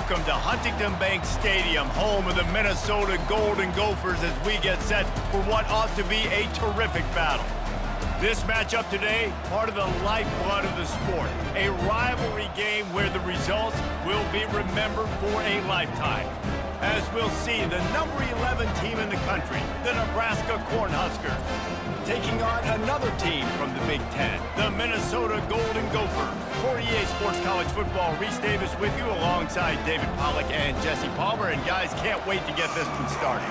Welcome to Huntington Bank Stadium, home of the Minnesota Golden Gophers, as we get set for what ought to be a terrific battle. This matchup today, part of the lifeblood of the sport, a rivalry game where the results will be remembered for a lifetime. As we'll see, the number 11 team in the country, the Nebraska Cornhuskers, taking on another team from the Big Ten, the Minnesota Golden Gophers. For EA Sports College Football, Reese Davis with you alongside David Pollack and Jesse Palmer. And guys, can't wait to get this one started.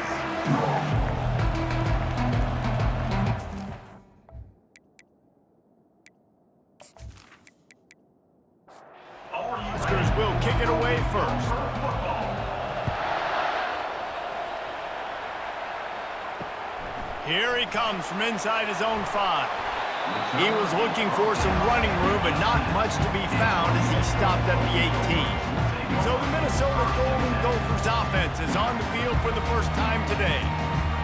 Our Huskers will kick it away first. Here he comes from inside his own 5. He was looking for some running room, but not much to be found as he stopped at the 18. So the Minnesota Golden Gophers offense is on the field for the first time today.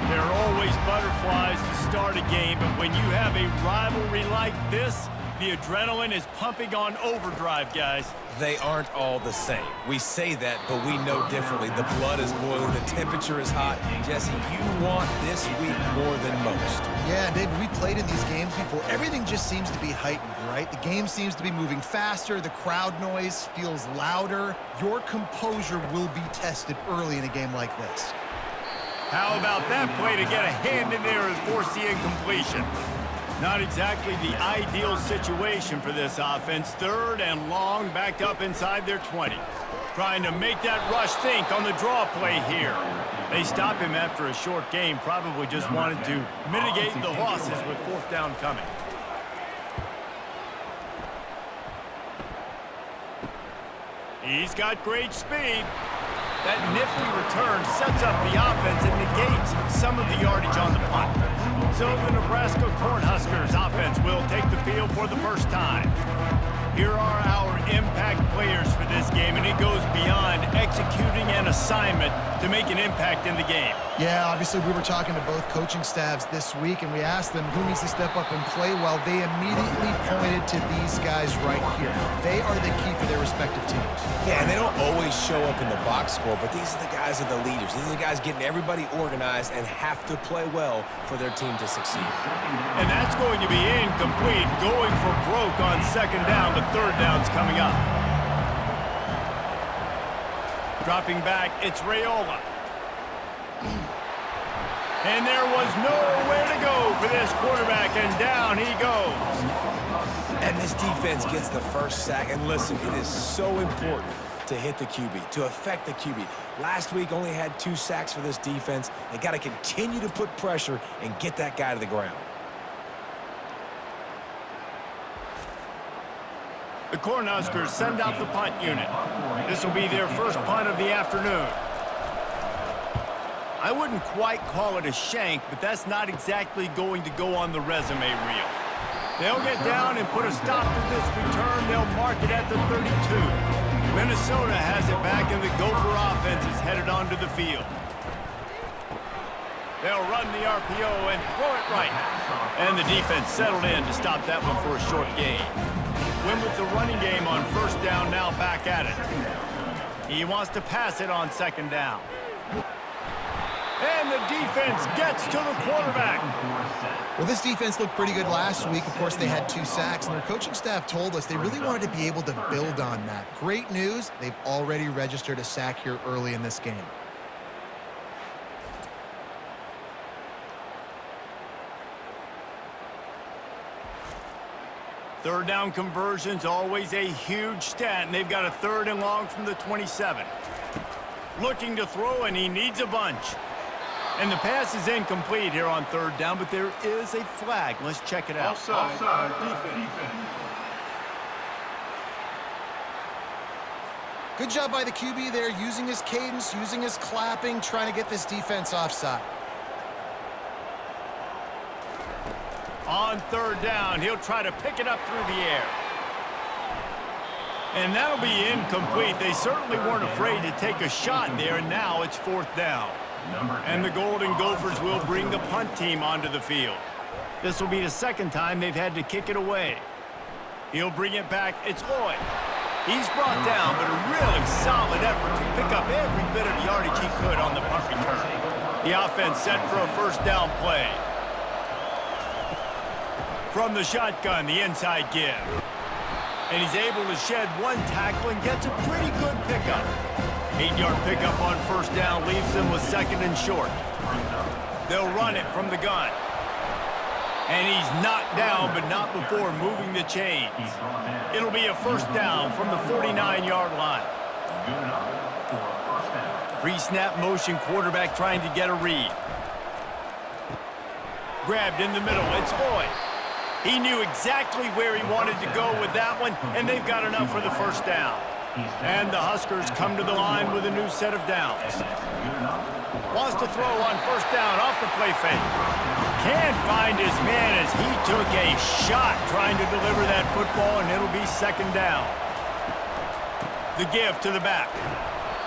There are always butterflies to start a game, but when you have a rivalry like this, the adrenaline is pumping on overdrive, guys. They aren't all the same. We say that, but we know differently. The blood is boiling. The temperature is hot. Jesse, you want this week more than most. Yeah, David, we played in these games before. Everything just seems to be heightened, right? The game seems to be moving faster. The crowd noise feels louder. Your composure will be tested early in a game like this. How about that play to get a hand in there and force the incompletion? Not exactly the ideal situation for this offense. 3rd and long, back up inside their 20. Trying to make that rush think on the draw play here. They stop him after a short game, probably just wanted to mitigate the losses with 4th down coming. He's got great speed. That nifty return sets up the offense and negates some of the yardage on the punt. So the Nebraska Cornhuskers offense will take the field for the first time. Here are our impact players for this game, and it goes beyond executing an assignment to make an impact in the game. Yeah, obviously we were talking to both coaching staffs this week, and we asked them who needs to step up and play well. They immediately pointed to these guys right here. They are the key for their respective teams. Yeah, and they don't always show up in the box score, but these are the guys that are the leaders. These are the guys getting everybody organized and have to play well for their team to succeed. And that's going to be incomplete, going for broke on 2nd down. The 3rd down's coming up. Dropping back, it's Raiola. And there was nowhere to go for this quarterback, and down he goes. And this defense gets the first sack. And listen, it is so important to hit the QB, to affect the QB. Last week only had 2 sacks for this defense. They got to continue to put pressure and get that guy to the ground. The Cornhuskers send out the punt unit. This will be their first punt of the afternoon. I wouldn't quite call it a shank, but that's not exactly going to go on the resume reel. They'll get down and put a stop to this return. They'll mark it at the 32. Minnesota has it back, and the Gopher offense is headed onto the field. They'll run the RPO and throw it right. And the defense settled in to stop that one for a short gain. Win with the running game on 1st down, now back at it. He wants to pass it on 2nd down. And the defense gets to the quarterback. Well, this defense looked pretty good last week. Of course, they had 2 sacks, and their coaching staff told us they really wanted to be able to build on that. Great news, they've already registered a sack here early in this game. Third down conversions, always a huge stat, and they've got a 3rd and long from the 27. Looking to throw, and he needs a bunch. And the pass is incomplete here on 3rd down, but there is a flag. Let's check it out. Offside, defense. Good job by the QB there, using his cadence, using his clapping, trying to get this defense offside. On 3rd down, he'll try to pick it up through the air. And that'll be incomplete. They certainly weren't afraid to take a shot there, and now it's 4th down. And the Golden Gophers will bring the punt team onto the field. This will be the 2nd time they've had to kick it away. He'll bring it back. It's Lloyd. He's brought down, but a really solid effort to pick up every bit of yardage he could on the punt return. The offense set for a first down play. From the shotgun, the inside give. And he's able to shed one tackle and gets a pretty good pickup. 8-yard pickup on first down leaves them with second and short. They'll run it from the gun. And he's knocked down, but not before moving the chains. It'll be a first down from the 49-yard line. Pre-snap motion, quarterback trying to get a read. Grabbed in the middle, it's Boyd. He knew exactly where he wanted to go with that one, and they've got enough for the first down. And the Huskers come to the line with a new set of downs. Wants to throw on first down off the play fake. Can't find his man as he took a shot trying to deliver that football, and it'll be second down. The give to the back.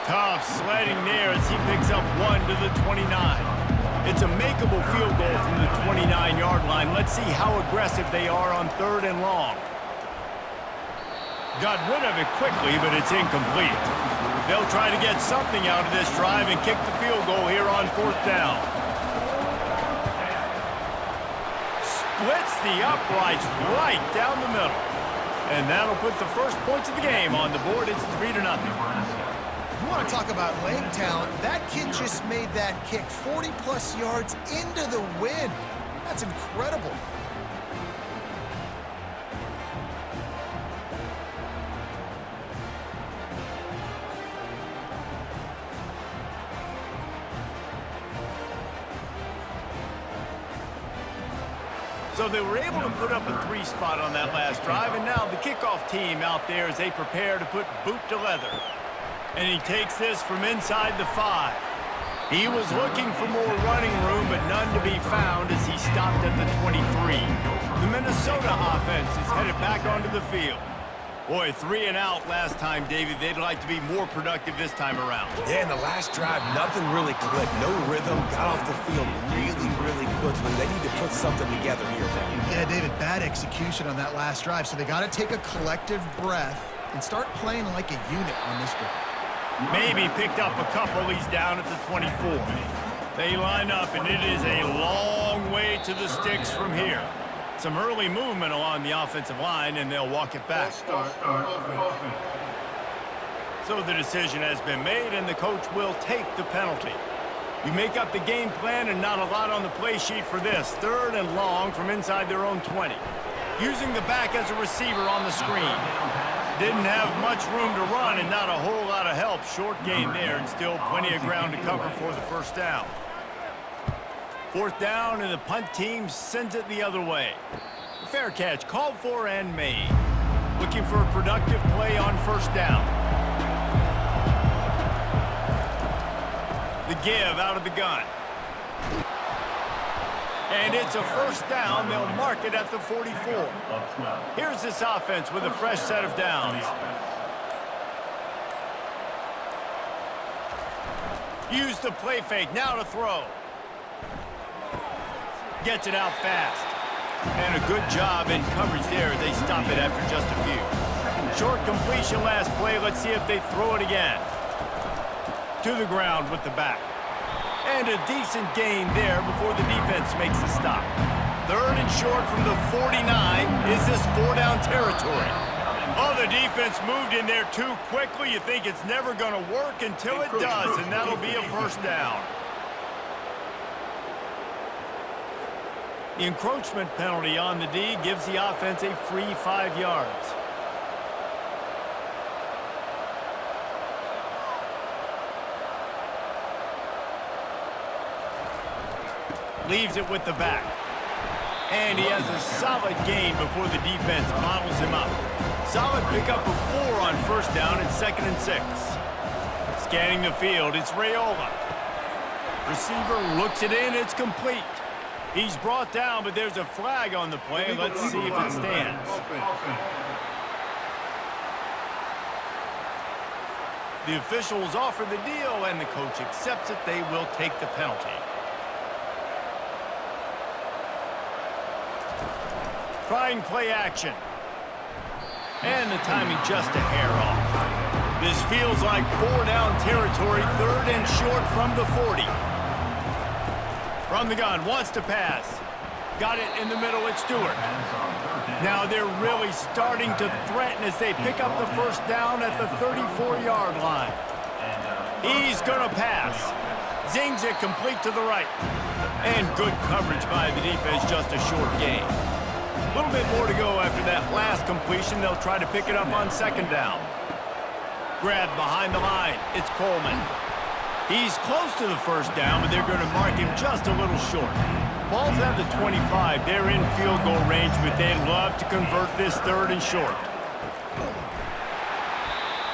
Tough sledding there as he picks up 1 to the 29. It's a makeable field goal from the 29-yard line. Let's see how aggressive they are on third and long. Got rid of it quickly, but it's incomplete. They'll try to get something out of this drive and kick the field goal here on fourth down. Splits the uprights right down the middle. And that'll put the first points of the game on the board. It's 3-0. You want to talk about leg talent? That kid just made that kick 40-plus yards into the wind. That's incredible. So they were able to put up a 3 spot on that last drive, and now the kickoff team out there as they prepare to put boot to leather. And he takes this from inside the 5. He was looking for more running room, but none to be found as he stopped at the 23. The Minnesota offense is headed back onto the field. Boy, 3 and out last time, David. They'd like to be more productive this time around. Yeah, in the last drive, nothing really clicked. No rhythm. Got off the field really quickly. They need to put something together here, man. Yeah, David, bad execution on that last drive. So they got to take a collective breath and start playing like a unit on this drive. Maybe picked up a couple. He's down at the 24. They line up, and it is a long way to the sticks from here. Some early movement along the offensive line, and they'll walk it back. So the decision has been made, and the coach will take the penalty. You make up the game plan, and not a lot on the play sheet for this. 3rd and long from inside their own 20. Using the back as a receiver on the screen. Didn't have much room to run and not a whole lot of help. Short gain there and still plenty of ground to cover for the first down. 4th down and the punt team sends it the other way. Fair catch called for and made. Looking for a productive play on first down. The give out of the gun. And it's a first down. They'll mark it at the 44. Here's this offense with a fresh set of downs. Use the play fake. Now to throw. Gets it out fast. And a good job in coverage there as they stop it after just a few. Short completion last play. Let's see if they throw it again. To the ground with the back. And a decent gain there before the defense makes the stop. 3rd and short from the 49. Is this 4-down territory? Oh, the defense moved in there too quickly. You think it's never going to work until it does, and that'll be a first down. The encroachment penalty on the D gives the offense a free 5 yards. Leaves it with the back. And he has a solid gain before the defense bottles him up. Solid pickup of 4 on first down and 2nd and 6. Scanning the field, it's Raiola. Receiver looks it in, it's complete. He's brought down, but there's a flag on the play. Let's see if it stands. The officials offer the deal, and the coach accepts it. They will take the penalty. Trying play action. And the timing just a hair off. This feels like 4-down territory, 3rd and short from the 40. From the gun, wants to pass. Got it in the middle, it's Stewart. Now they're really starting to threaten as they pick up the first down at the 34-yard line. He's going to pass. Zings it complete to the right. And good coverage by the defense, just a short gain. A little bit more to go after that last completion. They'll try to pick it up on 2nd down. Grab behind the line. It's Coleman. He's close to the first down, but they're going to mark him just a little short. Ball's at the 25. They're in field goal range, but they'd love to convert this 3rd and short.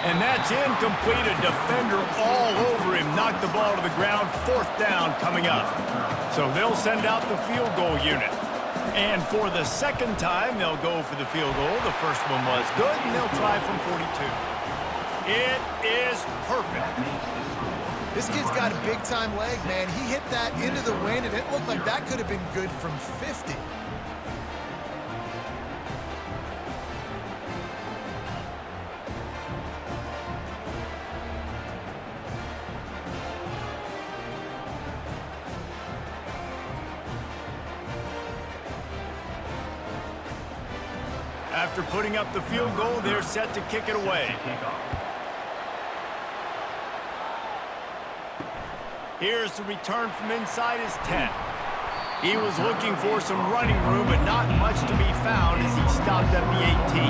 And that's incomplete. A defender all over him. Knocked the ball to the ground. 4th down coming up. So they'll send out the field goal unit. And for the 2nd time, they'll go for the field goal. The first one was good, and they'll try from 42. It is perfect. This kid's got a big-time leg, man. He hit that into the wind, and it looked like that could have been good from 50. After putting up the field goal, they're set to kick it away. Here's the return from inside his 10. He was looking for some running room, but not much to be found as he stopped at the 18.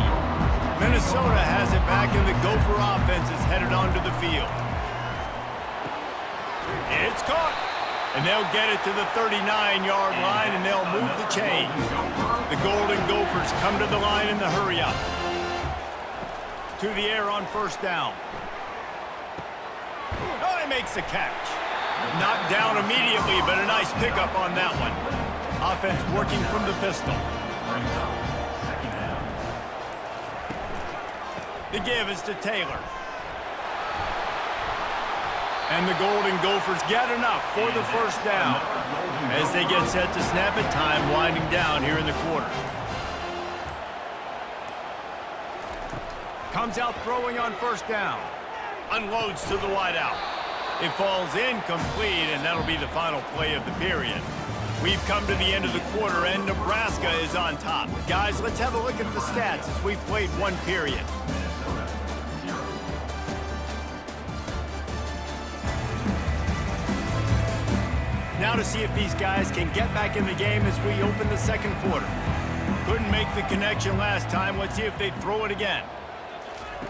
Minnesota has it back, and the Gopher offense is headed onto the field. It's caught. And they'll get it to the 39-yard line, and they'll move the chains. The Golden Gophers come to the line in the hurry-up. To the air on first down. Oh, he makes the catch. Knocked down immediately, but a nice pickup on that one. Offense working from the pistol. The give is to Taylor. And the Golden Gophers get enough for the first down as they get set to snap it. Time winding down here in the quarter. Comes out throwing on first down. Unloads to the wideout. It falls incomplete, and that'll be the final play of the period. We've come to the end of the quarter, and Nebraska is on top. Guys, let's have a look at the stats as we've played one period. Now to see if these guys can get back in the game as we open the 2nd quarter. Couldn't make the connection last time. Let's see if they throw it again.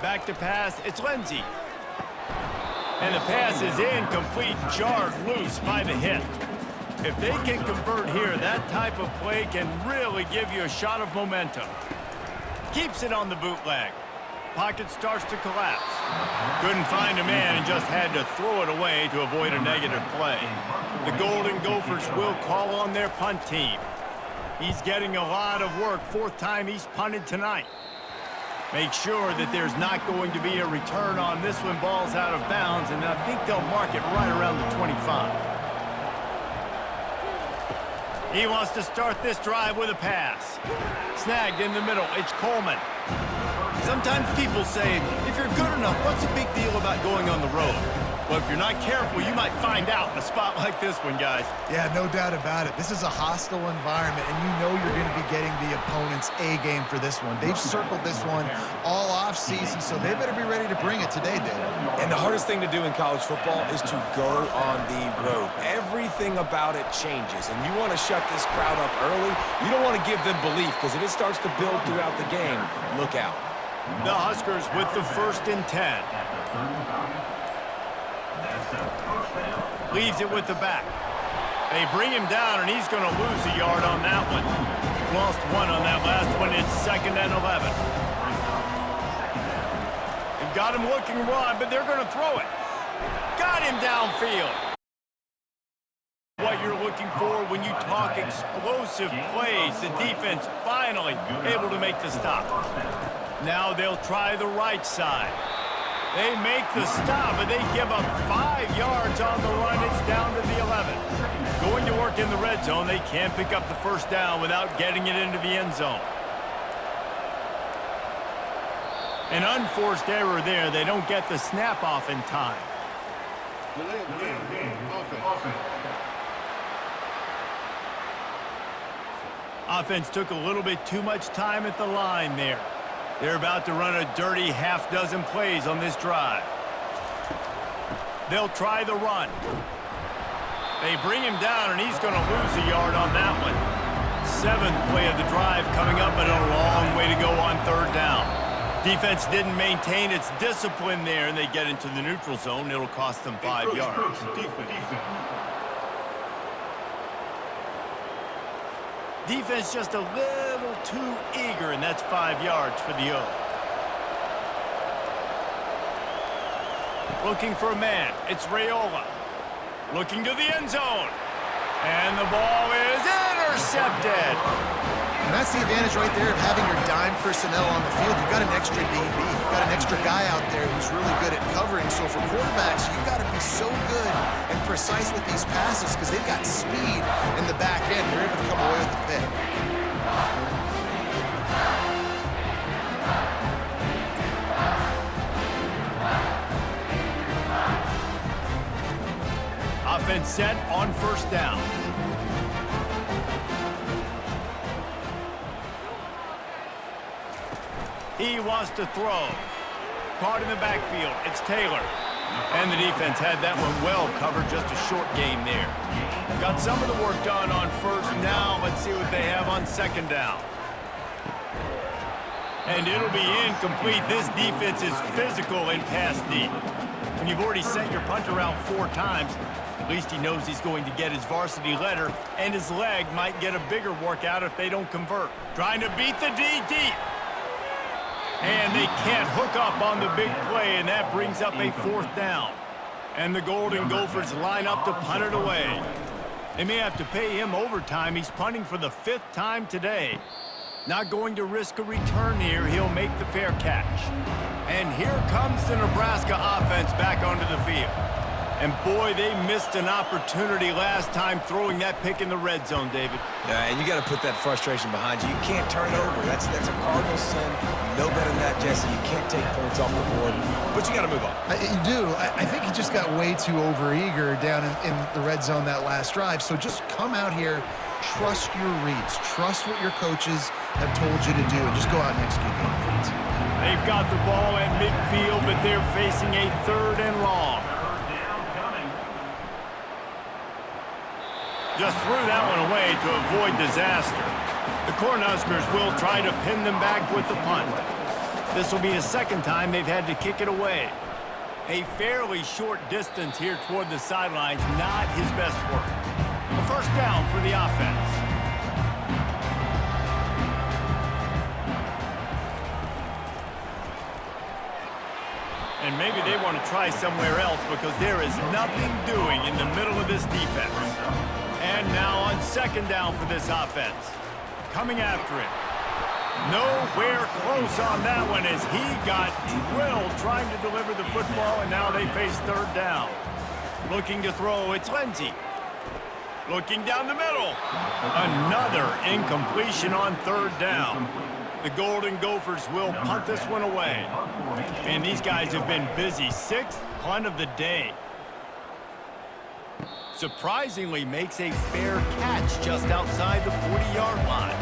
Back to pass. It's Lindsey. And the pass is incomplete, jarred loose by the hit. If they can convert here, that type of play can really give you a shot of momentum. Keeps it on the bootleg. Pocket starts to collapse. Couldn't find a man and just had to throw it away to avoid a negative play. The Golden Gophers will call on their punt team. He's getting a lot of work. 4th time he's punted tonight. Make sure that there's not going to be a return on this one. Ball's out of bounds, and I think they'll mark it right around the 25. He wants to start this drive with a pass. Snagged in the middle. It's Coleman. Sometimes people say, if you're good enough, what's the big deal about going on the road? Well, if you're not careful, you might find out in a spot like this one, guys. Yeah, no doubt about it. This is a hostile environment, and you know you're going to be getting the opponent's A game for this one. They've circled this one all off-season, so they better be ready to bring it today, David. And the hardest thing to do in college football is to go on the road. Everything about it changes, and you want to shut this crowd up early. You don't want to give them belief, because if it starts to build throughout the game, look out. The Huskers with the 1st and 10. Leaves it with the back. They bring him down, and he's going to lose a yard on that one. Lost 1 on that last one. It's 2nd and 11. They've got him looking run, but they're going to throw it. Got him downfield. What you're looking for when you talk explosive plays. The defense finally able to make the stop. Now they'll try the right side. They make the stop, and they give up 5 yards on the run. It's down to the 11. Going to work in the red zone. They can't pick up the first down without getting it into the end zone. An unforced error there. They don't get the snap off in time. Offense took a little bit too much time at the line there. They're about to run a dirty half-dozen plays on this drive. They'll try the run. They bring him down, and he's going to lose a yard on that one. 7th play of the drive coming up, but a long way to go on 3rd down. Defense didn't maintain its discipline there, and they get into the neutral zone. It'll cost them 5 yards. Defense just a little too eager, and that's 5 yards for the O. Looking for a man. It's Raiola. Looking to the end zone. And the ball is intercepted. And that's the advantage right there of having your dime personnel on the field. You've got an extra DB. You've got an extra guy out there who's really good at covering. So for quarterbacks, you've got to be so good and precise with these passes because they've got speed in the back end. They're able to come away with the pick. Offense set on 1st down. He wants to throw. Caught in the backfield. It's Taylor. And the defense had that one well covered. Just a short gain there. Got some of the work done on 1st. Now let's see what they have on 2nd down. And it'll be incomplete. This defense is physical and pass deep. When you've already sent your punter out 4 times, at least he knows he's going to get his varsity letter, and his leg might get a bigger workout if they don't convert. Trying to beat the D deep. And they can't hook up on the big play, and that brings up a 4th down. And the Golden Gophers line up to punt it away. They may have to pay him overtime. He's punting for the 5th time today. Not going to risk a return here. He'll make the fair catch. And here comes the Nebraska offense back onto the field. And boy, they missed an opportunity last time throwing that pick in the red zone, David. Yeah, and you got to put that frustration behind you. You can't turn it over. That's a cardinal sin. You know better than that, Jesse. You can't take points off the board, but you got to move on. You do. I think he just got way too overeager down in the red zone that last drive. So just come out here, trust your reads, trust what your coaches have told you to do, and just go out and execute the offense. They've got the ball at midfield, but they're facing a 3rd and long. Just threw that one away to avoid disaster. The Cornhuskers will try to pin them back with the punt. This will be the 2nd time they've had to kick it away. A fairly short distance here toward the sidelines, not his best work. A 1st down for the offense. And maybe they want to try somewhere else because there is nothing doing in the middle of this defense. And now on 2nd down for this offense. Coming after it. Nowhere close on that one as he got drilled trying to deliver the football, and now they face 3rd down. Looking to throw, it's Lindsey. Looking down the middle. Another incompletion on 3rd down. The Golden Gophers will punt this one away. And these guys have been busy. 6th punt of the day. Surprisingly makes a fair catch just outside the 40-yard line.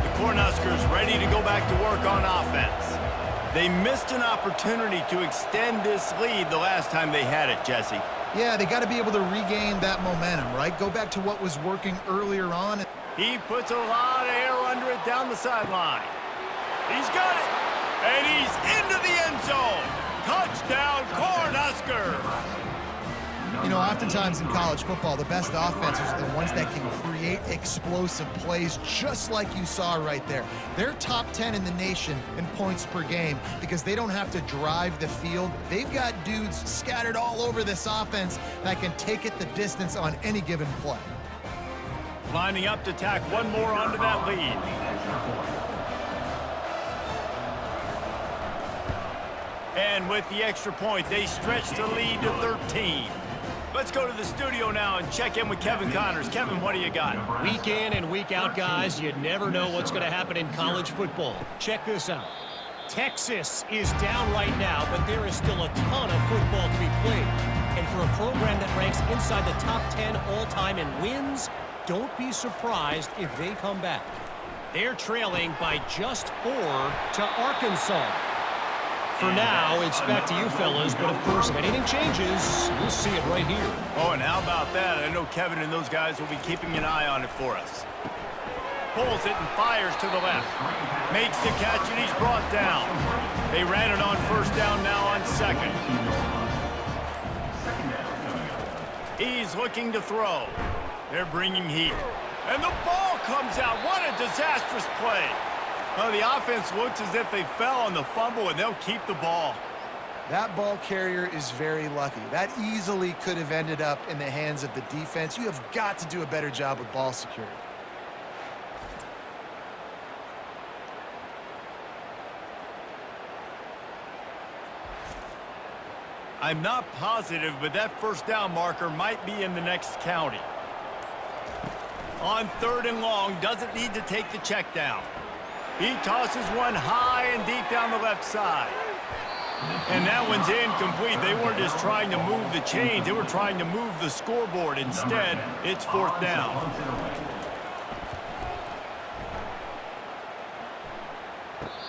The Cornhuskers ready to go back to work on offense. They missed an opportunity to extend this lead the last time they had it, Jesse. Yeah, they got to be able to regain that momentum, right? Go back to what was working earlier on. He puts a lot of air under it down the sideline. He's got it, and he's into the end zone. Touchdown, Cornhuskers! You know, oftentimes in college football, the best offenses are the ones that can create explosive plays just like you saw right there. They're top 10 in the nation in points per game because they don't have to drive the field. They've got dudes scattered all over this offense that can take it the distance on any given play. Lining up to tack one more onto that lead. And with the extra point, they stretch the lead to 13. Let's go to the studio now and check in with Kevin Connors. Kevin, what do you got? Week in and week out, guys, you never know what's going to happen in college football. Check this out. Texas is down right now, but there is still a ton of football to be played. And for a program that ranks inside the top 10 all-time in wins, don't be surprised if they come back. They're trailing by just 4 to Arkansas. For now, it's back to you fellas, but of course, if anything changes, we'll see it right here. Oh, and how about that? I know Kevin and those guys will be keeping an eye on it for us. Pulls it and fires to the left. Makes the catch, and he's brought down. They ran it on first down, now on second. He's looking to throw. They're bringing heat. And the ball comes out. What a disastrous play. Well, the offense looks as if they fell on the fumble, and they'll keep the ball. That ball carrier is very lucky. That easily could have ended up in the hands of the defense. You have got to do a better job with ball security. I'm not positive, but that first down marker might be in the next county. On 3rd and long, doesn't need to take the check down. He tosses one high and deep down the left side. And that one's incomplete. They weren't just trying to move the chains. They were trying to move the scoreboard. Instead, it's 4th down.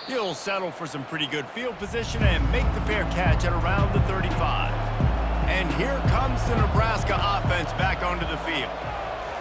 He'll settle for some pretty good field position and make the fair catch at around the 35. And here comes the Nebraska offense back onto the field.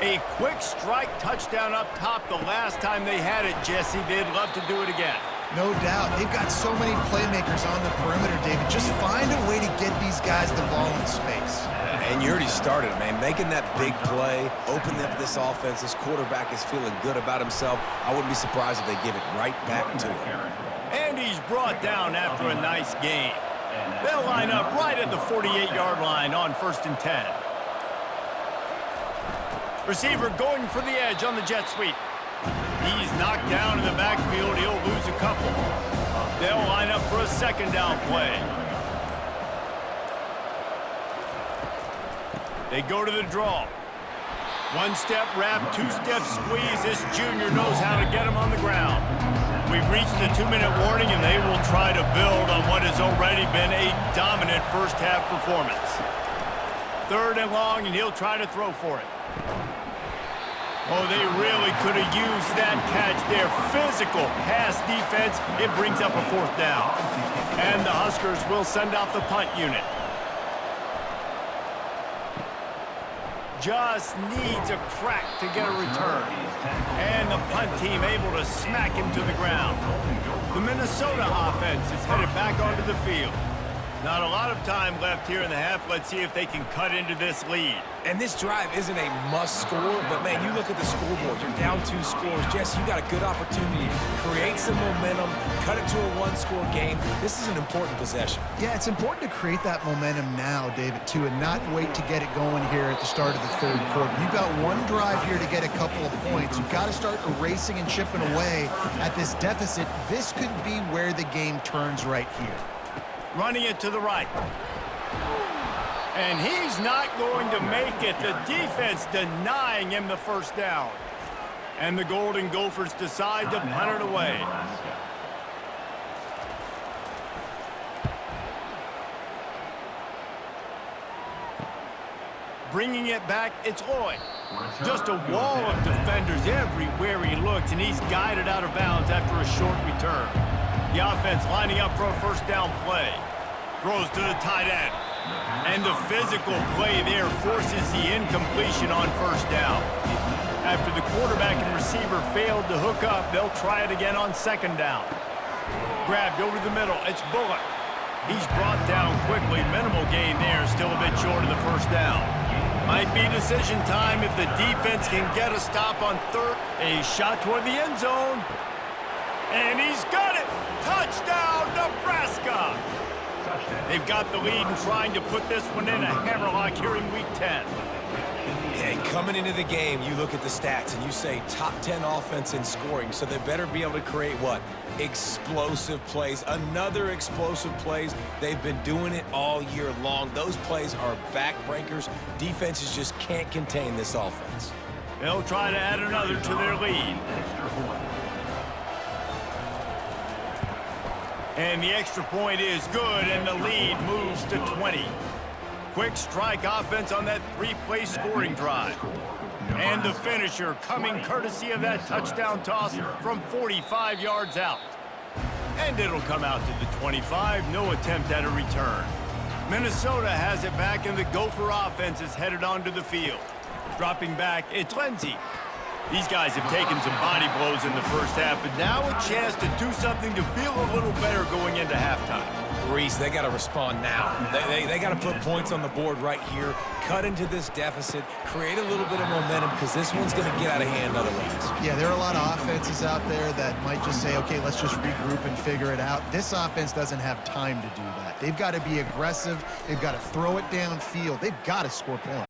A quick strike touchdown up top the last time they had it, Jesse. They'd love to do it again. No doubt. They've got so many playmakers on the perimeter, David. Just find a way to get these guys the ball in space. And you already started, man. Making that big play, opening up this offense. This quarterback is feeling good about himself. I wouldn't be surprised if they give it right back to him. And he's brought down after a nice gain. They'll line up right at the 48-yard line on 1st and 10. Receiver going for the edge on the jet sweep. He's knocked down in the backfield. He'll lose a couple. They'll line up for a 2nd down play. They go to the draw. 1-step wrap, 2-step squeeze. This junior knows how to get him on the ground. We've reached the 2-minute warning, and they will try to build on what has already been a dominant first-half performance. 3rd and long, and he'll try to throw for it. Oh, they really could have used that catch there. Physical pass defense. It brings up a 4th down. And the Huskers will send out the punt unit. Just needs a crack to get a return. And the punt team able to smack him to the ground. The Minnesota offense is headed back onto the field. Not a lot of time left here in the half. Let's see if they can cut into this lead. And this drive isn't a must score, but man, you look at the scoreboard. You're down 2 scores. Jesse, you got a good opportunity to create some momentum, cut it to a 1-score game. This is an important possession. Yeah, it's important to create that momentum now, David, too, and not wait to get it going here at the start of the 3rd quarter. You've got one drive here to get a couple of points. You've got to start erasing and chipping away at this deficit. This could be where the game turns right here. Running it to the right. And he's not going to make it. The defense denying him the 1st down. And the Golden Gophers decide to punt it away. Bringing it back, it's Lloyd. Just a wall of defenders everywhere he looks, and he's guided out of bounds after a short return. The offense lining up for a 1st down play. Throws to the tight end. And the physical play there forces the incompletion on 1st down. After the quarterback and receiver failed to hook up, they'll try it again on 2nd down. Grabbed over the middle. It's Bullock. He's brought down quickly. Minimal gain there. Still a bit short of the 1st down. Might be decision time if the defense can get a stop on 3rd. A shot toward the end zone. And he's got it! Touchdown, Nebraska! They've got the lead and trying to put this one in a hammerlock here in Week 10. Hey, coming into the game, you look at the stats and you say top 10 offense in scoring, so they better be able to create what? Explosive plays. Another explosive plays. They've been doing it all year long. Those plays are backbreakers. Defenses just can't contain this offense. They'll try to add another to their lead. And the extra point is good, and the lead moves to 20. Quick strike offense on that three-play scoring drive. And the finisher coming courtesy of that touchdown toss from 45 yards out. And it'll come out to the 25, no attempt at a return. Minnesota has it back, and the Gopher offense is headed onto the field. Dropping back, it's Lindsey. These guys have taken some body blows in the first half, but now a chance to do something to feel a little better going into halftime. Reese, they got to respond now. They got to put points on the board right here, cut into this deficit, create a little bit of momentum, because this one's going to get out of hand otherwise. Yeah, there are a lot of offenses out there that might just say, okay, let's just regroup and figure it out. This offense doesn't have time to do that. They've got to be aggressive. They've got to throw it downfield. They've got to score points.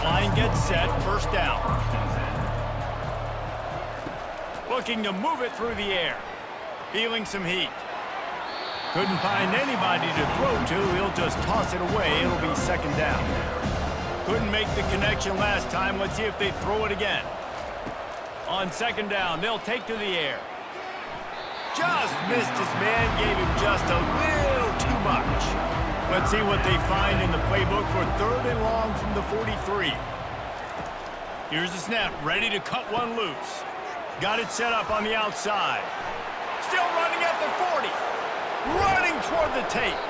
Line gets set, first down. Looking to move it through the air. Feeling some heat. Couldn't find anybody to throw to. He'll just toss it away. It'll be second down. Couldn't make the connection last time. Let's see if they throw it again. On second down, they'll take to the air. Just missed his man. Gave him just a little too much. Let's see what they find in the playbook for third and long from the 43. Here's the snap, ready to cut one loose. Got it set up on the outside. Still running at the 40. Running toward the tape.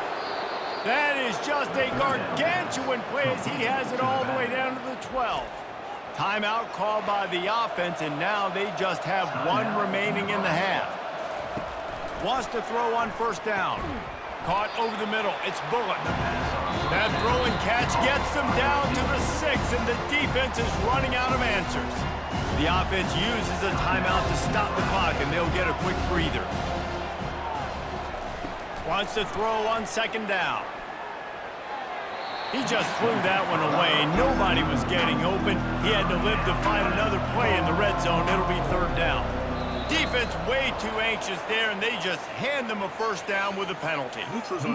That is just a gargantuan play as he has it all the way down to the 12. Timeout called by the offense, and now they just have one remaining in the half. Wants to throw on first down. Caught over the middle. It's Bullock. That throw and catch gets them down to the 6, and the defense is running out of answers. The offense uses a timeout to stop the clock, and they'll get a quick breather. Wants to throw on second down. He just threw that one away. Nobody was getting open. He had to live to find another play in the red zone. It'll be third down. Defense way too anxious there, and they just hand them a first down with a penalty. Defense.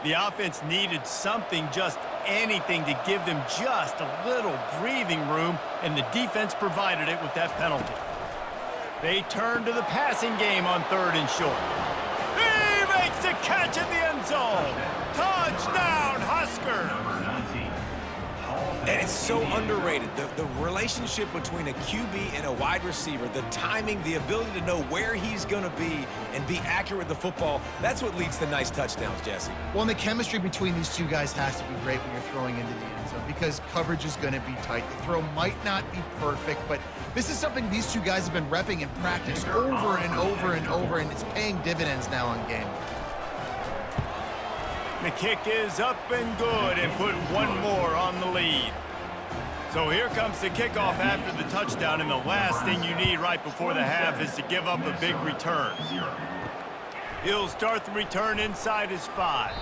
The offense needed something, just anything, to give them just a little breathing room, and the defense provided it with that penalty. They turn to the passing game on third and short. He makes the catch in the end zone. Touchdown, Huskers! And it's so underrated. The relationship between a QB and a wide receiver, the timing, the ability to know where he's going to be and be accurate with the football, that's what leads to nice touchdowns, Jesse. Well, and the chemistry between these two guys has to be great when you're throwing into the end zone because coverage is going to be tight. The throw might not be perfect, but this is something these two guys have been repping in practice over and over and over, and it's paying dividends now in game. The kick is up and good, and put one more on the lead. So here comes the kickoff after the touchdown, and the last thing you need right before the half is to give up a big return. He'll start the return inside his 5.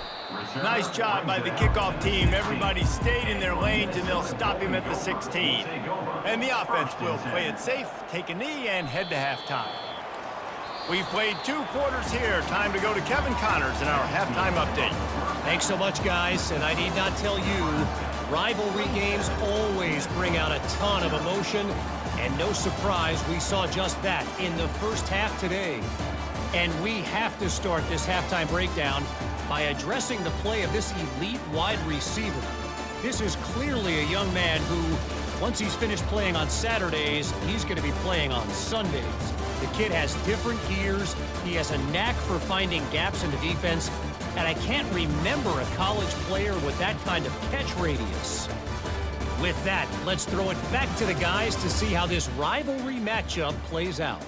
Nice job by the kickoff team. Everybody stayed in their lanes, and they'll stop him at the 16. And the offense will play it safe, take a knee, and head to halftime. We've played 2 quarters here. Time to go to Kevin Connors in our halftime update. Thanks so much, guys. And I need not tell you, rivalry games always bring out a ton of emotion. And no surprise, we saw just that in the first half today. And we have to start this halftime breakdown by addressing the play of this elite wide receiver. This is clearly a young man who, once he's finished playing on Saturdays, he's going to be playing on Sundays. The kid has different gears. He has a knack for finding gaps in the defense. And I can't remember a college player with that kind of catch radius. With that, let's throw it back to the guys to see how this rivalry matchup plays out.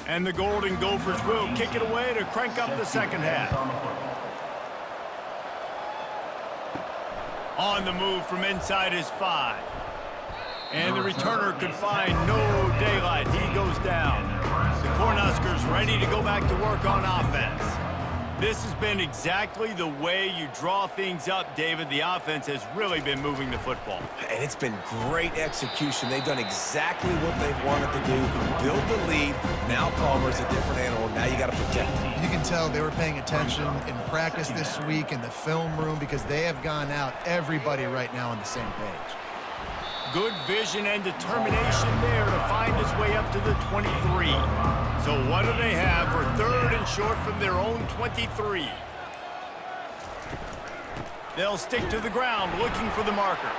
And the Golden Gophers will kick it away to crank up the second half. On the move from inside his 5. And the returner could find no daylight. He goes down. The Cornhuskers ready to go back to work on offense. This has been exactly the way you draw things up, David. The offense has really been moving the football. And it's been great execution. They've done exactly what they've wanted to do. Build the lead. Now Palmer's a different animal. Now you got to protect him. You can tell they were paying attention in practice this week in the film room because they have gone out, everybody right now on the same page. Good vision and determination there to find his way up to the 23. So what do they have for 3rd and short from their own 23? They'll stick to the ground looking for the marker.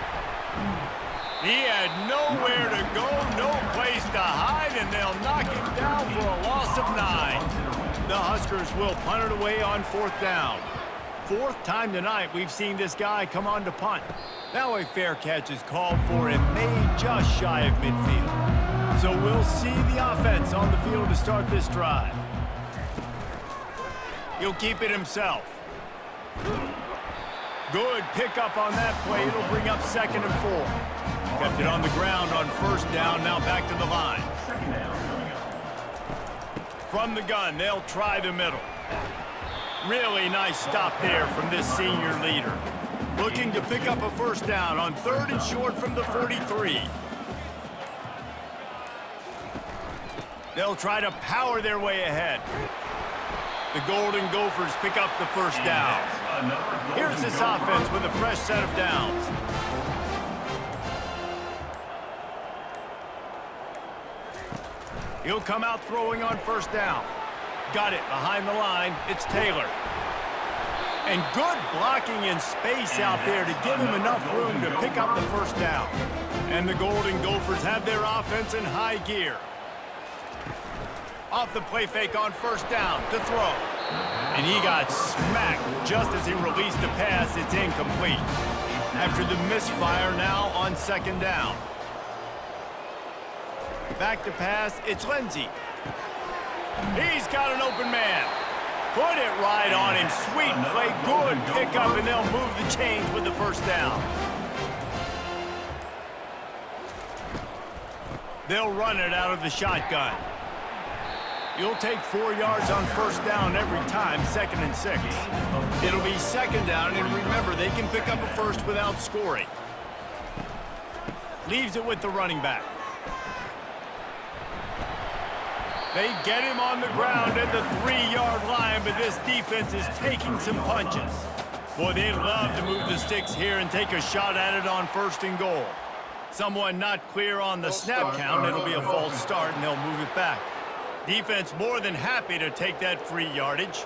He had nowhere to go, no place to hide, and they'll knock him down for a loss of 9. The Huskers will punt it away on 4th down. 4th time tonight we've seen this guy come on to punt. Now a fair catch is called for and made just shy of midfield. So we'll see the offense on the field to start this drive. He'll keep it himself. Good pickup on that play. It'll bring up 2nd and 4. Kept it on the ground on 1st down. Now back to the line. From the gun, they'll try the middle. Really nice stop there from this senior leader. Looking to pick up a 1st down on 3rd and short from the 43. They'll try to power their way ahead. The Golden Gophers pick up the 1st down. Here's this offense with a fresh set of downs. He'll come out throwing on 1st down. Got it behind the line. It's Taylor. And good blocking in space out there to give him enough room to pick up the 1st down. And the Golden Gophers have their offense in high gear. Off the play fake on 1st down to throw. And he got smacked just as he released the pass. It's incomplete. After the misfire now on 2nd down. Back to pass, it's Lindsey. He's got an open man. Put it right on him. Sweet play, good pickup, and they'll move the chains with the 1st down. They'll run it out of the shotgun. You'll take 4 yards on 1st down every time, 2nd and 6. It'll be 2nd down, and remember, they can pick up a 1st without scoring. Leaves it with the running back. They get him on the ground at the 3-yard line, but this defense is taking some punches. Boy, they'd love to move the sticks here and take a shot at it on 1st and goal. Someone not clear on the snap count. It'll be a false start, and they'll move it back. Defense more than happy to take that free yardage.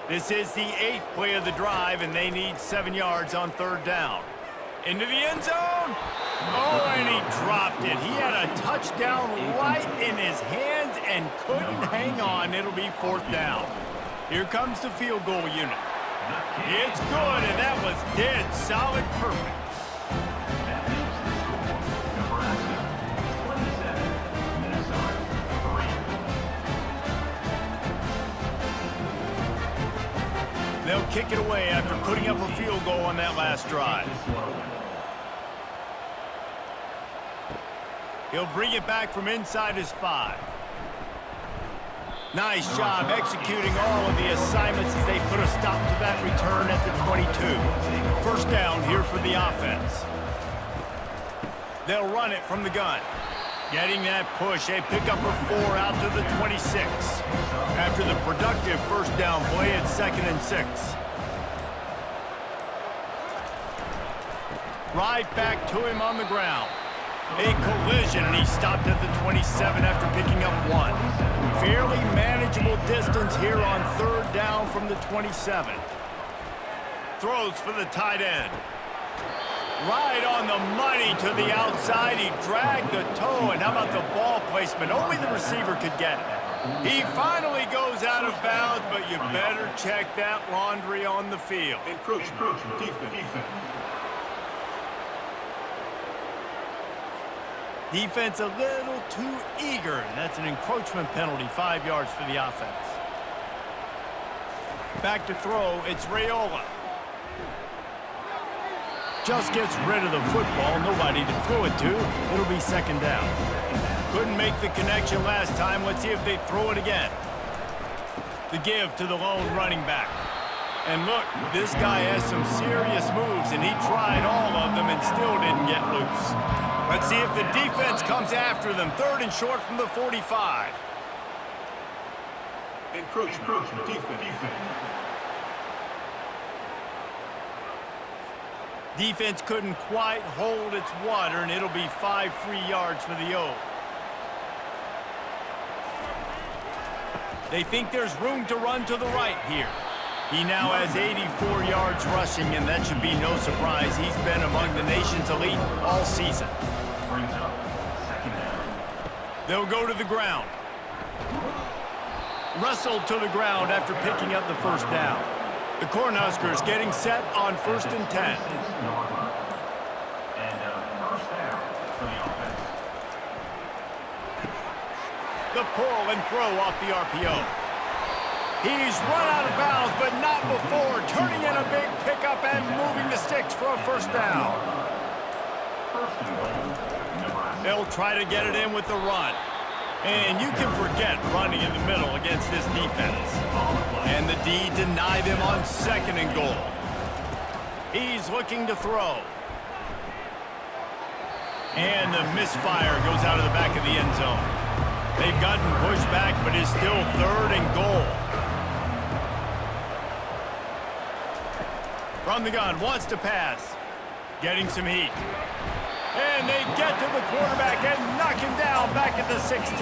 This is the 8th play of the drive, and they need 7 yards on 3rd down. Into the end zone. Oh, and he dropped it. He had a touchdown right in his hands and couldn't hang on. It'll be 4th down. Here comes the field goal unit. It's good, and that was dead solid perfect. They'll kick it away after putting up a field goal on that last drive. He'll bring it back from inside his 5. Nice job executing all of the assignments as they put a stop to that return at the 22. 1st down here for the offense. They'll run it from the gun. Getting that push, a pickup of 4 out to the 26. After the productive 1st down play, it's 2nd and 6. Right back to him on the ground. A collision, and he stopped at the 27 after picking up 1. Fairly manageable distance here on 3rd down from the 27. Throws for the tight end. Right on the money to the outside. He dragged the toe, and how about the ball placement? Only the receiver could get it. He finally goes out of bounds, but you better check that laundry on the field. Encroachment, defense. Defense a little too eager. That's an encroachment penalty, 5 yards for the offense. Back to throw, it's Raiola. Just gets rid of the football, nobody to throw it to. It'll be 2nd down. Couldn't make the connection last time. Let's see if they throw it again. The give to the lone running back. And look, this guy has some serious moves, and he tried all of them and still didn't get loose. Let's see if the defense comes after them. 3rd and short from the 45. Encroachment. Defense. Defense couldn't quite hold its water, and it'll be 5 free yards for the O. They think there's room to run to the right here. He now has 84 yards rushing, and that should be no surprise. He's been among the nation's elite all season. Brings up 2nd down. They'll go to the ground. Wrestled to the ground after picking up the 1st down. The Cornhuskers getting set on 1st and 10. And 1st down for the offense. The pull and throw off the RPO. He's run out of bounds, but not before turning in a big pickup and moving the sticks for a 1st down. 1st and goal, Nebraska. They'll try to get it in with the run. And you can forget running in the middle against this defense. And the D deny them on 2nd and goal. He's looking to throw. And the misfire goes out of the back of the end zone. They've gotten pushed back, but it's still 3rd and goal. From the gun, wants to pass. Getting some heat. And they get to the quarterback and knock him down back at the 16.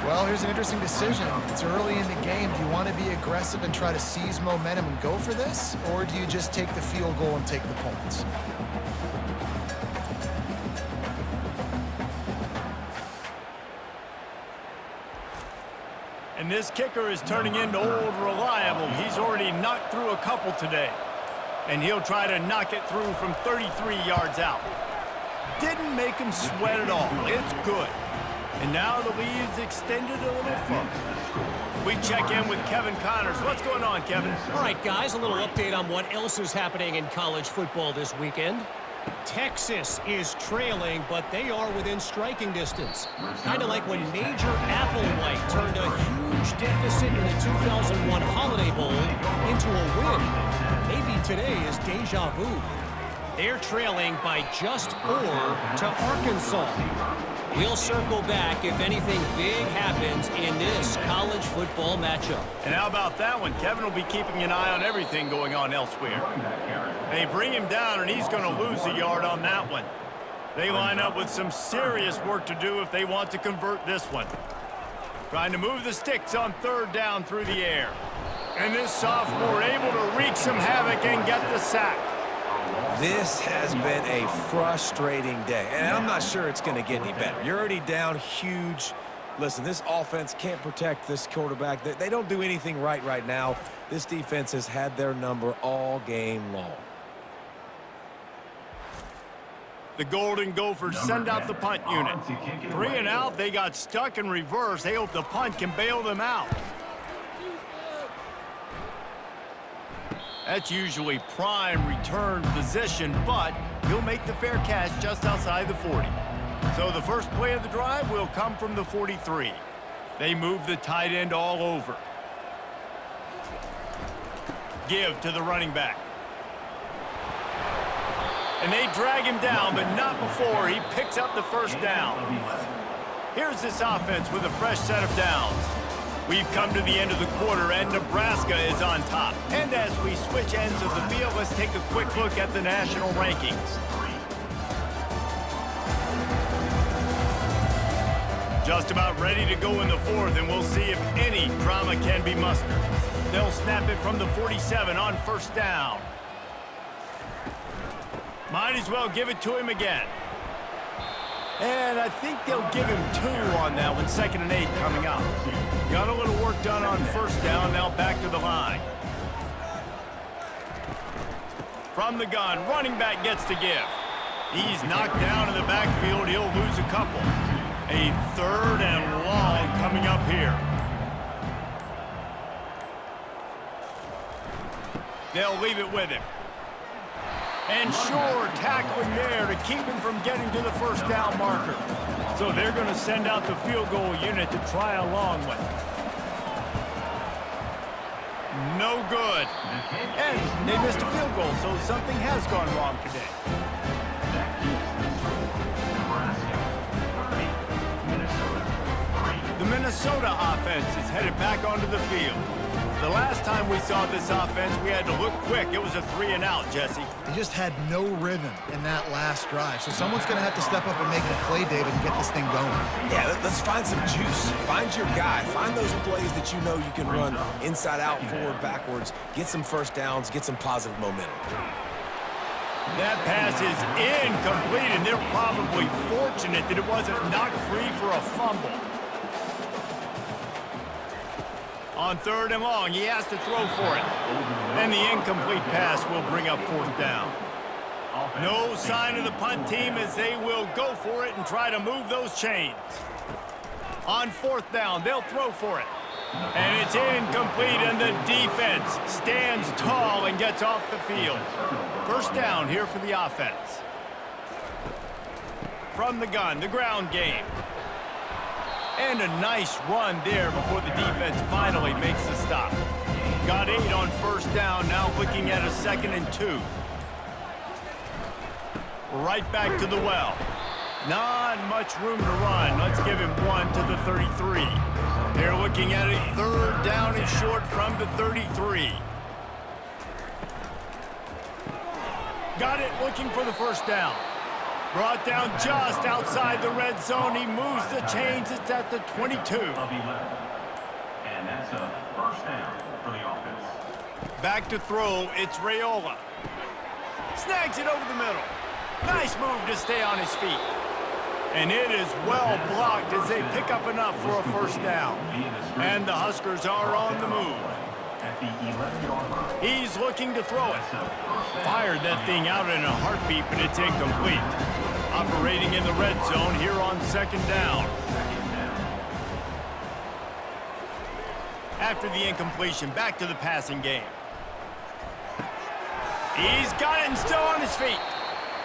Well, here's an interesting decision. It's early in the game. Do you want to be aggressive and try to seize momentum and go for this? Or do you just take the field goal and take the points? And this kicker is turning into old reliable. He's already knocked through a couple today. And he'll try to knock it through from 33 yards out. Didn't make him sweat at all. It's good. And now the lead's extended a little further. We check in with Kevin Connors. What's going on, Kevin? All right, guys, a little update on what else is happening in college football this weekend. Texas is trailing, but they are within striking distance. Kind of like when Major Applewhite turned a huge deficit in the 2001 Holiday Bowl into a win. Maybe today is deja vu. They're trailing by just 4 to Arkansas. We'll circle back if anything big happens in this college football matchup. And how about that one? Kevin will be keeping an eye on everything going on elsewhere. They bring him down, and he's going to lose a yard on that one. They line up with some serious work to do if they want to convert this one. Trying to move the sticks on 3rd down through the air. And this sophomore able to wreak some havoc and get the sack. This has been a frustrating day, and I'm not sure it's going to get any better. You're already down huge. Listen, this offense can't protect this quarterback. They don't do anything right now. This defense has had their number all game long. The Golden Gophers send out the punt unit. 3 and out, they got stuck in reverse. They hope the punt can bail them out. That's usually prime return position, but he'll make the fair catch just outside the 40. So the first play of the drive will come from the 43. They move the tight end all over. Give to the running back. And they drag him down, but not before he picks up the 1st down. Here's this offense with a fresh set of downs. We've come to the end of the quarter, and Nebraska is on top. And as we switch ends of the field, let's take a quick look at the national rankings. Just about ready to go in the 4th, and we'll see if any drama can be mustered. They'll snap it from the 47 on 1st down. Might as well give it to him again. And I think they'll give him 2 on that one. 2nd and 8 coming up. Got a little work done on 1st down. Now back to the line. From the gun, running back gets to give. He's knocked down in the backfield. He'll lose a couple. A 3rd and long coming up here. They'll leave it with him. And sure, tackling there to keep him from getting to the 1st down marker. So they're going to send out the field goal unit to try a long one. No no good. And they missed a field goal, so something has gone wrong today. That keeps the score. Nebraska 30, Minnesota 3. The Minnesota offense is headed back onto the field. The last time we saw this offense, we had to look quick. It was a 3-and-out, Jesse. They just had no rhythm in that last drive. So someone's going to have to step up and make a play, David, and get this thing going. Yeah, let's find some juice. Find your guy. Find those plays that you know you can run inside out, forward, backwards. Get some first downs. Get some positive momentum. That pass is incomplete, and they're probably fortunate that it wasn't knocked free for a fumble. On 3rd and long, he has to throw for it. Then the incomplete pass will bring up 4th down. No sign of the punt team as they will go for it and try to move those chains. On 4th down, they'll throw for it. And it's incomplete, and the defense stands tall and gets off the field. 1st down here for the offense. From the gun, the ground game. And a nice run there before the defense finally makes the stop. Got 8 on 1st down, now looking at a 2nd and 2. Right back to the well. Not much room to run. Let's give him 1 to the 33. They're looking at a 3rd down and short from the 33. Got it, looking for the 1st down. Brought down just outside the red zone. He moves the chains. It's at the 22. Of 11. And that's a 1st down for the offense. Back to throw. It's Raiola. Snags it over the middle. Nice move to stay on his feet. And it is well blocked as they pick up enough for a 1st down. And the Huskers are on the move. At the 11-yard line. He's looking to throw it. Fired that thing out in a heartbeat, but it's incomplete. Operating in the red zone here on 2nd down. After the incompletion, back to the passing game. He's got it and still on his feet.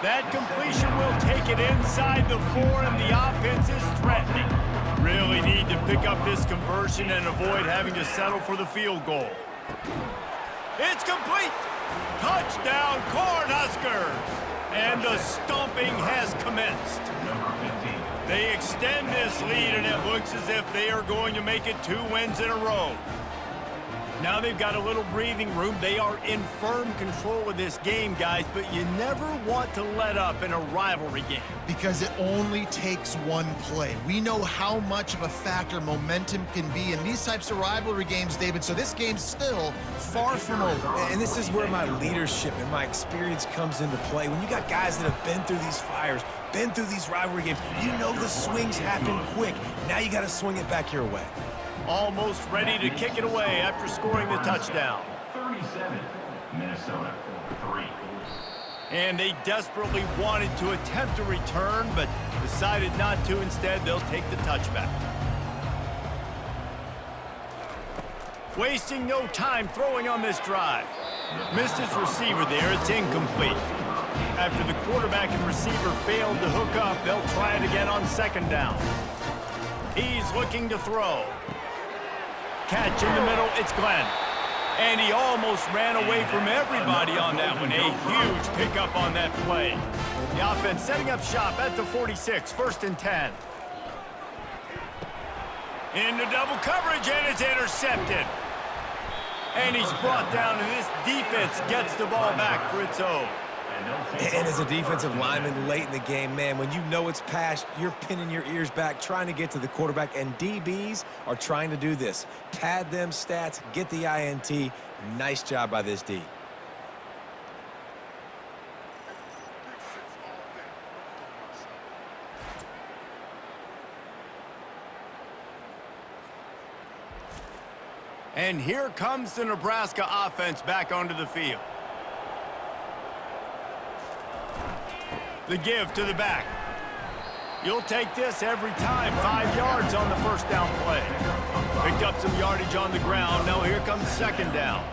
That completion will take it inside the 4, and the offense is threatening. Really need to pick up this conversion and avoid having to settle for the field goal. It's complete. Touchdown, Cornhuskers. And the stomping has commenced. They extend this lead, and it looks as if they are going to make it 2 wins in a row. Now they've got a little breathing room. They are in firm control of this game, guys, but you never want to let up in a rivalry game. Because it only takes one play. We know how much of a factor momentum can be in these types of rivalry games, David, so this game's still far from over. And this is where my leadership and my experience comes into play. When you got guys that have been through these fires, been through these rivalry games, you know the swings happen quick. Now you got to swing it back your way. Almost ready to kick it away after scoring the touchdown. 37, Minnesota 3. And they desperately wanted to attempt a return, but decided not to. Instead, they'll take the touchback. Wasting no time throwing on this drive. Missed his receiver there. It's incomplete. After the quarterback and receiver failed to hook up, they'll try it again on 2nd down. He's looking to throw. Catch in the middle, it's Glenn. And he almost ran away from everybody on that one. A huge pickup on that play. The offense setting up shop at the 46, 1st and 10. Into double coverage, and it's intercepted. And he's brought down, and this defense gets the ball back for its own. And as a defensive lineman late in the game, man, when you know it's past, you're pinning your ears back, trying to get to the quarterback, and DBs are trying to do this. Pad them stats, get the INT. Nice job by this D. And here comes the Nebraska offense back onto the field. The give to the back. You'll take this every time. 5 yards on the 1st down play. Picked up some yardage on the ground. Now here comes 2nd down.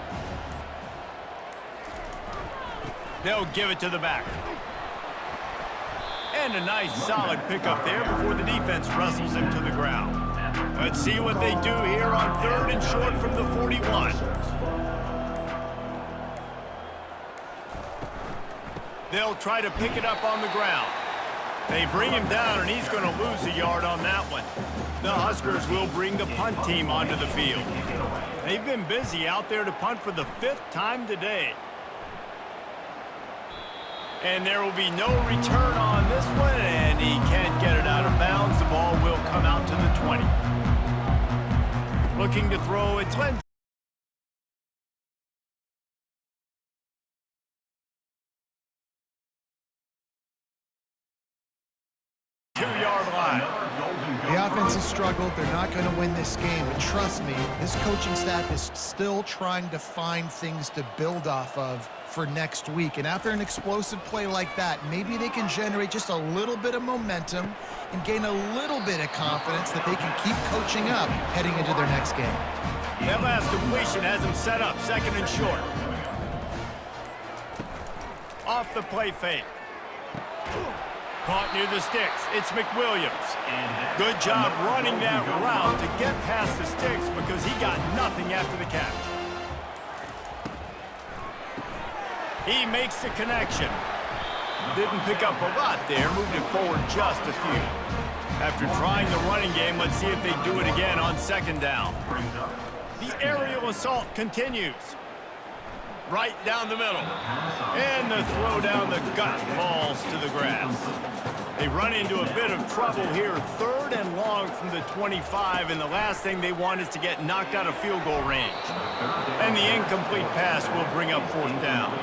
They'll give it to the back. And a nice solid pickup there before the defense wrestles him to the ground. Let's see what they do here on 3rd and short from the 41. They'll try to pick it up on the ground. They bring him down, and he's going to lose a yard on that one. The Huskers will bring the punt team onto the field. They've been busy out there to punt for the 5th time today. And there will be no return on this one, and he can't get it out of bounds. The ball will come out to the 20. Looking to throw, it's Lindsey. 2-yard line. The offense has struggled. They're not going to win this game. But trust me, this coaching staff is still trying to find things to build off of for next week. And after an explosive play like that, maybe they can generate just a little bit of momentum and gain a little bit of confidence that they can keep coaching up heading into their next game. That last completion has him set up 2nd and short. Off the play fake. Caught near the sticks. It's McWilliams. Good job running that route to get past the sticks because he got nothing after the catch. He makes the connection. Didn't pick up a lot there. Moved it forward just a few. After trying the running game, let's see if they do it again on 2nd down. The aerial assault continues. Right down the middle. And the throw down the gut falls to the grass. They run into a bit of trouble here. 3rd and long from the 25, and the last thing they want is to get knocked out of field goal range. And the incomplete pass will bring up 4th down.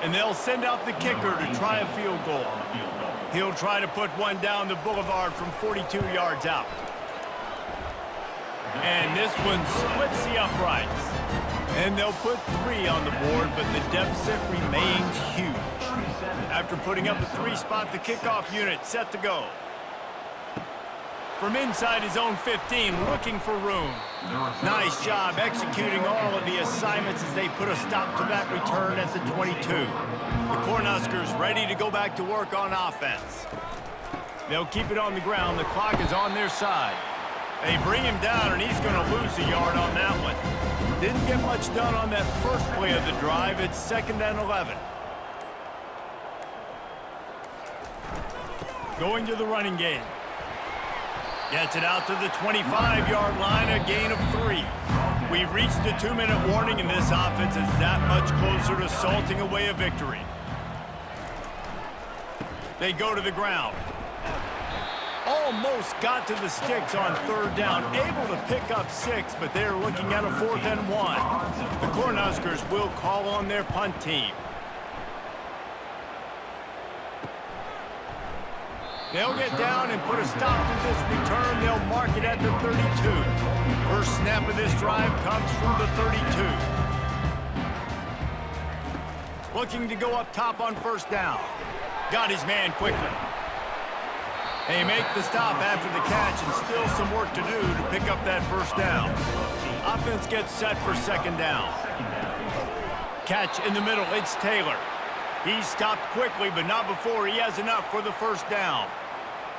And they'll send out the kicker to try a field goal. He'll try to put one down the boulevard from 42 yards out. And this one splits the uprights. And they'll put 3 on the board, but the deficit remains huge. After putting up a 3-spot, the kickoff unit set to go. From inside his own 15, looking for room. Nice job executing all of the assignments as they put a stop to that return at the 22. The Cornhuskers ready to go back to work on offense. They'll keep it on the ground. The clock is on their side. They bring him down, and he's going to lose a yard on that one. Didn't get much done on that first play of the drive. It's 2nd and 11. Going to the running game. Gets it out to the 25-yard line, a gain of 3. We've reached the 2-minute warning, and this offense is that much closer to salting away a victory. They go to the ground. Almost got to the sticks on 3rd down, able to pick up 6, but they're looking at a 4th and 1. The Cornhuskers will call on their punt team. They'll get down and put a stop to this return. They'll mark it at the 32. First snap of this drive comes from the 32. Looking to go up top on 1st down. Got his man quickly. They make the stop after the catch, and still some work to do to pick up that 1st down. Offense gets set for 2nd down. Catch in the middle, it's Taylor. He's stopped quickly, but not before he has enough for the 1st down.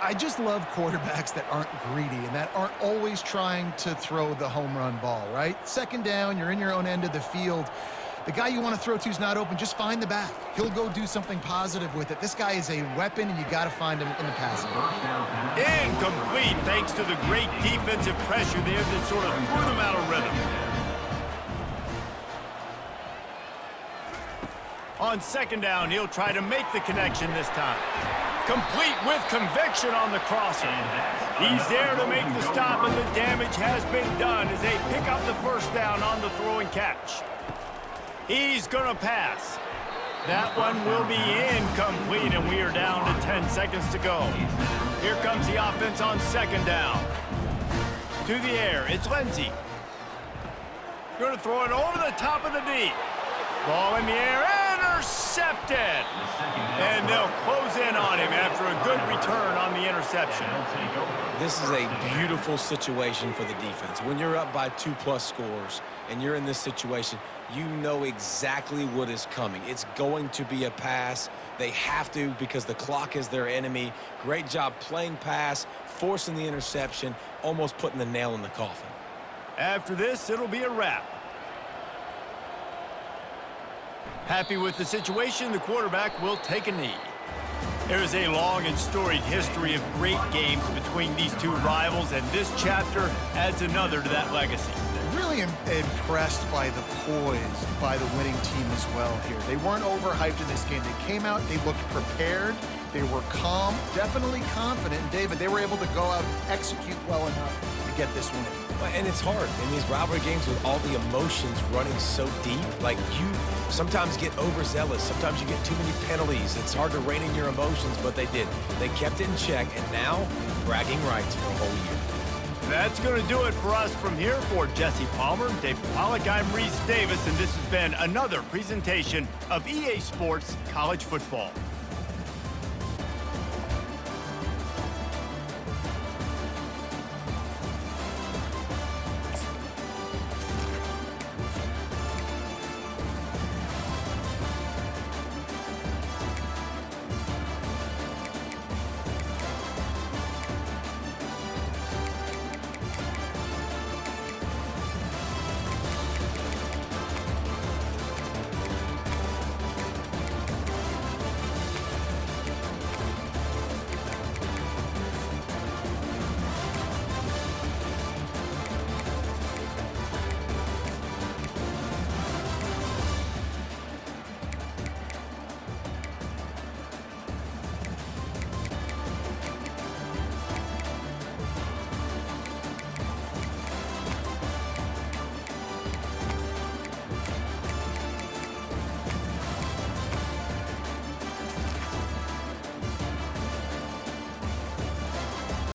I just love quarterbacks that aren't greedy and that aren't always trying to throw the home run ball, right? 2nd down, you're in your own end of the field. The guy you want to throw to is not open. Just find the back. He'll go do something positive with it. This guy is a weapon, and you got to find him in the passing. Incomplete, thanks to the great defensive pressure there that sort of threw them out of rhythm. On 2nd down, he'll try to make the connection this time. Complete with conviction on the crosser. He's there to make the stop, and the damage has been done as they pick up the 1st down on the throw and catch. He's going to pass. That one will be incomplete, and we are down to 10 seconds to go. Here comes the offense on 2nd down. To the air, it's Lindsey. Going to throw it over the top of the D. Ball in the air, intercepted. And they'll close in on him after a good return on the interception. This is a beautiful situation for the defense. When you're up by 2+ scores and you're in this situation, you know exactly what is coming. It's going to be a pass. They have to because the clock is their enemy. Great job playing pass, forcing the interception, almost putting the nail in the coffin. After this, it'll be a wrap. Happy with the situation, the quarterback will take a knee. There is a long and storied history of great games between these two rivals, and this chapter adds another to that legacy. Really impressed by the poise by the winning team as well here. They weren't overhyped in this game. They came out, they looked prepared, they were calm, definitely confident. And David, they were able to go out and execute well enough to get this win. And it's hard in these rivalry games with all the emotions running so deep. Like, you sometimes get overzealous. Sometimes you get too many penalties. It's hard to rein in your emotions, but they did. They kept it in check, and now bragging rights for a whole year. That's going to do it for us from here. For Jesse Palmer, Dave Pollack, I'm Reese Davis, and this has been another presentation of EA Sports College Football.